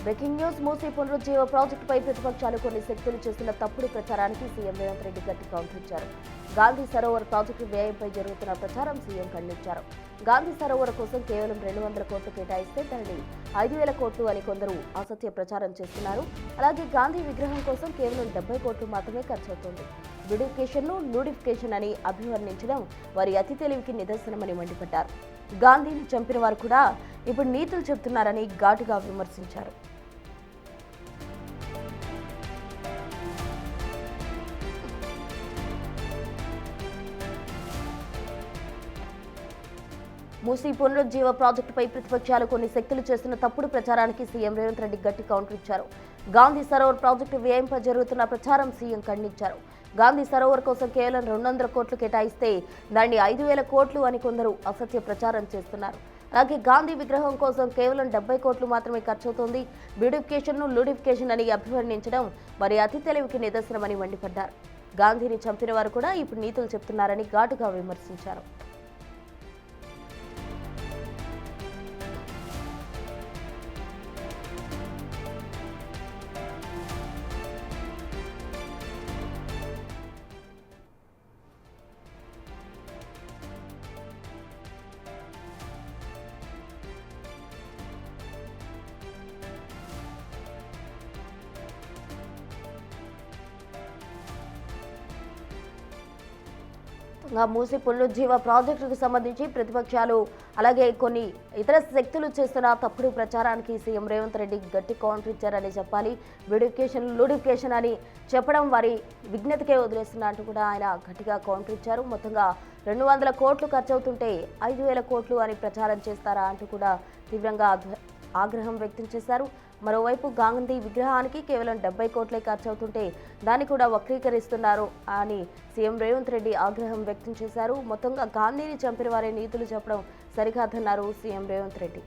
Breaking news Musi పునరుజ్జీవ ప్రాజెక్టుపై ప్రతిపక్షాలు కొన్ని శక్తులు చేస్తున్న తప్పుడు ప్రచారానికి సీఎం రేవంత్ రెడ్డి గట్టి కౌంటర్ ఇచ్చారు. గాంధీ సరోవర్ ప్రాజెక్టు వ్యయంపై జరుగుతున్న ప్రచారం సీఎం ఖండించారు. గాంధీ సరోవర్ కోసం కేవలం 200 కోట్లు కేటాయిస్తే దానిని 5,000 కోట్లు అని కొందరు అసత్య ప్రచారం చేస్తున్నారు. అలాగే గాంధీ విగ్రహం కోసం కేవలం 70 కోట్లు మాత్రమే ఖర్చవుతోంది. బ్యూటిఫికేషన్ను లూడిఫికేషన్ అని అభివర్ణించడం వారి అతి తెలివికి నిదర్శనమని మండిపడ్డారు. గాంధీని చంపిన వారు కూడా ఇప్పుడు నీతులు చెబుతున్నారని ఘాటుగా విమర్శించారు. మూసీ పునరుజ్జీవ ప్రాజెక్టుపై ప్రతిపక్షాలు కొన్ని శక్తులు చేస్తున్న తప్పుడు ప్రచారానికి సీఎం రేవంత్ రెడ్డి గట్టి కౌంటర్ ఇచ్చారు. గాంధీ సరోవర్ ప్రాజెక్టు వ్యయంపై జరుగుతున్న ప్రచారం సీఎం ఖండించారు. గాంధీ సరోవర్ కోసం కేవలం 200 కోట్లు కేటాయిస్తే దాన్ని 5,000 కోట్లు అని కొందరు అసత్య ప్రచారం చేస్తున్నారు. అలాగే గాంధీ విగ్రహం కోసం కేవలం 70 కోట్లు మాత్రమే ఖర్చవుతోంది. బ్యూటిఫికేషన్ను లూడిఫికేషన్ అని అభివర్ణించడం మరి అతి తెలివికి నిదర్శనమని మండిపడ్డారు. గాంధీని చంపిన వారు కూడా ఇప్పుడు నీతులు చెప్తున్నారని ఘాటుగా విమర్శించారు. మూసీ పునరుజ్జీవ ప్రాజెక్టుకు సంబంధించి ప్రతిపక్షాలు అలాగే కొన్ని ఇతర శక్తులు చేస్తున్న తప్పుడు ప్రచారానికి సీఎం రేవంత్ రెడ్డి గట్టి కౌంటర్ ఇచ్చారని చెప్పాలి. బ్యూటిఫికేషన్ లూడిఫికేషన్ అని చెప్పడం వారి విజ్ఞతకే వదిలేస్తున్నట్టు కూడా ఆయన గట్టిగా కౌంటర్ ఇచ్చారు. మొత్తంగా 200 కోట్లు ఖర్చు అవుతుంటే 5,000 కోట్లు అని ప్రచారం చేస్తారా అంటూ కూడా తీవ్రంగా ఆగ్రహం వ్యక్తం చేశారు. మరోవైపు గాంధీ విగ్రహానికి కేవలం 70 కోట్లే ఖర్చు అవుతుంటే దాన్ని కూడా వక్రీకరిస్తున్నారు అని సీఎం రేవంత్ రెడ్డి ఆగ్రహం వ్యక్తం చేశారు. మొత్తంగా గాంధీని చంపిన వారే నీతులు చెప్పడం సరికాదన్నారు సీఎం రేవంత్ రెడ్డి.